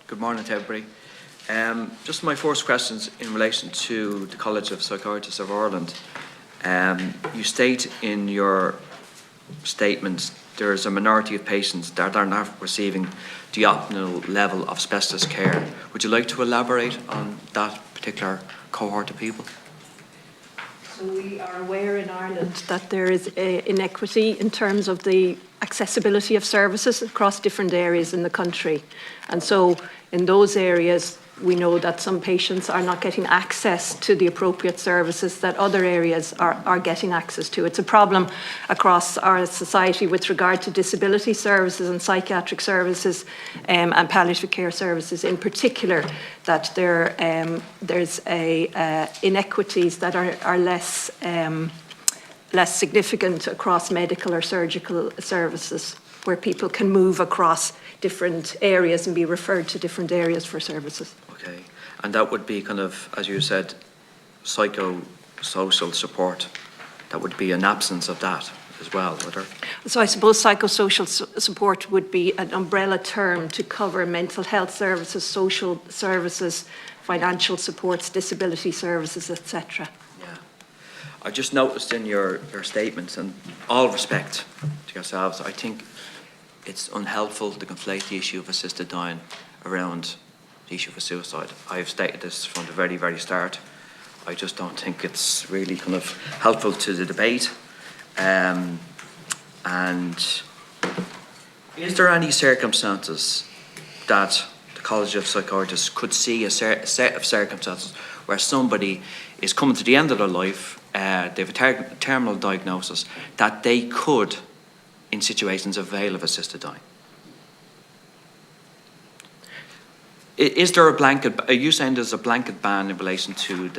Good morning to everybody. Just my first questions in relation to the College of Psychiatrists of Ireland. You state in your statement there is a minority of patients that are not receiving the optimal level of specialist care. Would you like to elaborate on that particular cohort of people? So we are aware in Ireland that there is inequity in terms of the accessibility of services across different areas in the country. And so in those areas, we know that some patients are not getting access to the appropriate services that other areas are getting access to. It's a problem across our society with regard to disability services and psychiatric services and palliative care services in particular, that there's inequities that are less significant across medical or surgical services, where people can move across different areas and be referred to different areas for services. Okay, and that would be kind of, as you said, psychosocial support. That would be an absence of that as well, would there? So I suppose psychosocial support would be an umbrella term to cover mental health services, social services, financial supports, disability services, etc. Yeah, I just noticed in your statements, and all respect to yourselves, I think it's unhelpful to conflate the issue of assisted dying around the issue of suicide. I have stated this from the very, very start. I just don't think it's really kind of helpful to the debate. And is there any circumstances that the College of Psychiatrists could see a set of circumstances where somebody is coming to the end of their life, they have a terminal diagnosis, that they could, in situations, avail of assisted dying? Is there a blanket? Are you saying there's a blanket ban in relation to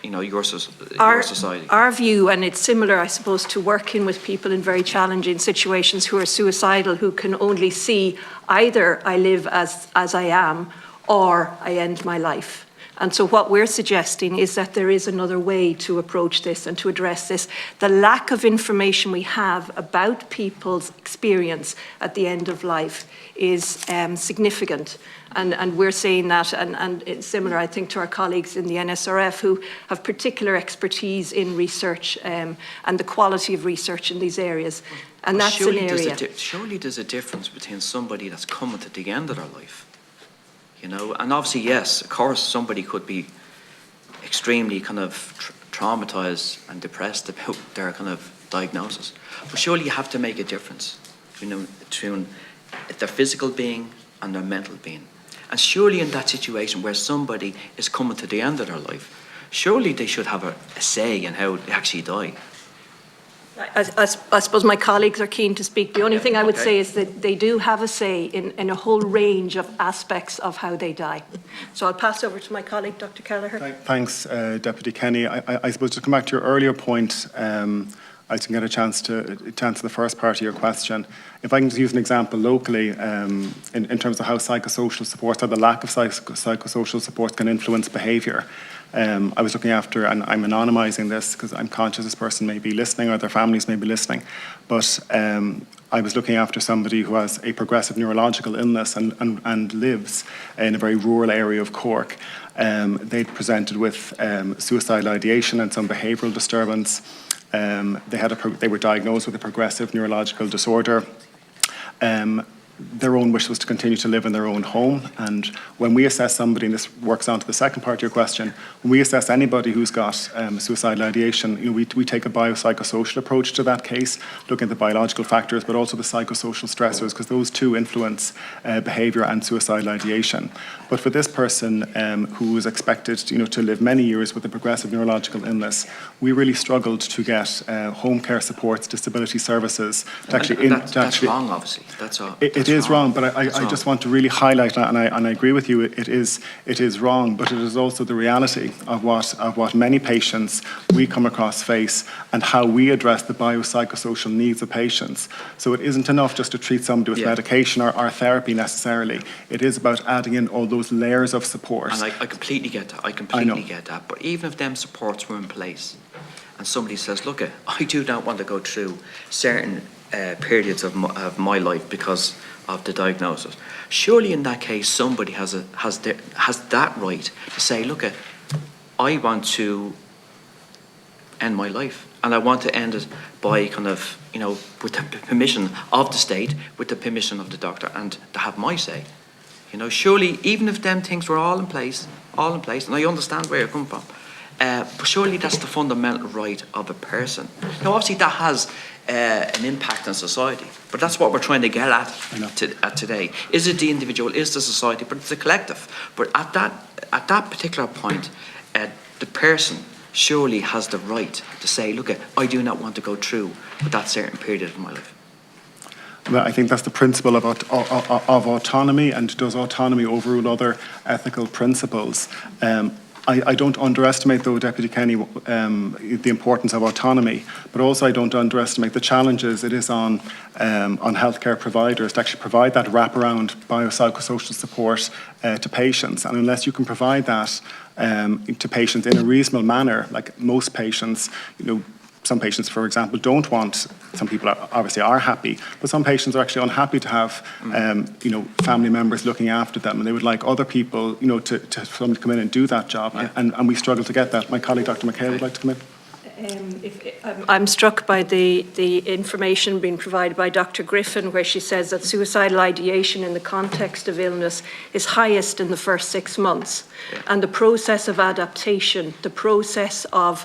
your society? Our view, and it's similar, I suppose, to working with people in very challenging situations who are suicidal, who can only see either I live as I am or I end my life. And so what we're suggesting is that there is another way to approach this and to address this. The lack of information we have about people's experience at the end of life is significant. And we're saying that, and it's similar, I think, to our colleagues in the NSRF who have particular expertise in research and the quality of research in these areas. And that's an area. Surely there's a difference between somebody that's coming to the end of their life, and obviously, yes, of course, somebody could be extremely kind of traumatized and depressed about their kind of diagnosis. But surely you have to make a difference between their physical being and their mental being. And surely in that situation where somebody is coming to the end of their life, surely they should have a say in how they actually die. I suppose my colleagues are keen to speak. The only thing I would say is that they do have a say in a whole range of aspects of how they die. So I'll pass over to my colleague, Dr. Kelleher. Thanks, Deputy Kenny. I suppose to come back to your earlier point, I didn't get a chance to answer the first part of your question. If I can just use an example locally in terms of how psychosocial supports or the lack of psychosocial support can influence behaviour. I was looking after, and I'm anonymising this because I'm conscious this person may be listening or their families may be listening, but I was looking after somebody who has a progressive neurological illness and lives in a very rural area of Cork. They'd presented with suicidal ideation and some behavioural disturbance. They were diagnosed with a progressive neurological disorder. Their own wish was to continue to live in their own home. And when we assess somebody, and this works on to the second part of your question, when we assess anybody who's got suicidal ideation, we take a biopsychosocial approach to that case, looking at the biological factors, but also the psychosocial stressors, because those two influence behaviour and suicidal ideation. But for this person who was expected to live many years with a progressive neurological illness, we really struggled to get home care supports, disability services. That's wrong, obviously. It is wrong, but I just want to really highlight, and I agree with you, it is wrong, but it is also the reality of what many patients we come across face and how we address the biopsychosocial needs of patients. So it isn't enough just to treat somebody with medication or therapy necessarily. It is about adding in all those layers of support. And I completely get that. Get that. But even if them supports were in place and somebody says, look, I do not want to go through certain periods of my life because of the diagnosis. Surely in that case, somebody has that right to say, look, I want to end my life, and I want to end it by kind of, with the permission of the state, with the permission of the doctor, and to have my say. Surely, even if them things were all in place, and I understand where you're coming from, but surely that's the fundamental right of a person. Now, obviously, that has an impact on society, but that's what we're trying to get at today. Is it the individual? Is the society? But it's the collective. But at that particular point, the person surely has the right to say, look, I do not want to go through with that certain period of my life. Well, I think that's the principle of autonomy, and does autonomy overrule other ethical principles? I don't underestimate, though, Deputy Kenny, the importance of autonomy, but also I don't underestimate the challenges it is on healthcare providers to actually provide that wraparound biopsychosocial support to patients. And unless you can provide that to patients in a reasonable manner, like most patients, some patients, for example, don't want, some people obviously are happy, but some patients are actually unhappy to have, family members looking after them, and they would like other people, to somebody come in and do that job, and we struggle to get that. My colleague, Dr. McHale, would like to come in. I'm struck by the information being provided by Dr. Griffin, where she says that suicidal ideation in the context of illness is highest in the first 6 months, and the process of adaptation, the process of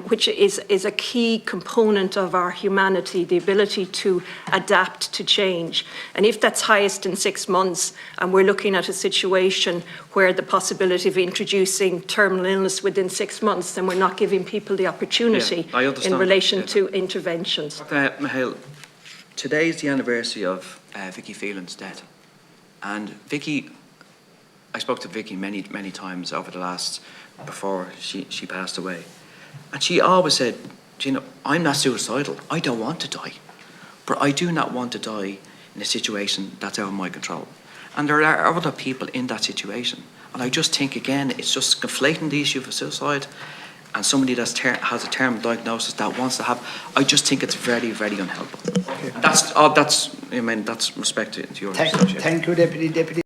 which is a key component of our humanity, the ability to adapt to change. And if that's highest in 6 months, and we're looking at a situation where the possibility of introducing terminal illness within 6 months, then we're not giving people the opportunity in relation to interventions. Dr. McHale, today is the anniversary of Vicky Phelan's death. And Vicky, I spoke to Vicky many, many times over the last, before she passed away. And she always said, Gino, I'm not suicidal. I don't want to die. But I do not want to die in a situation that's out of my control. And there are other people in that situation. And I just think, again, it's just conflating the issue of suicide and somebody that has a terminal diagnosis that wants to have, I just think it's very, very unhelpful. Okay. That's respect to your Thank you, Deputy.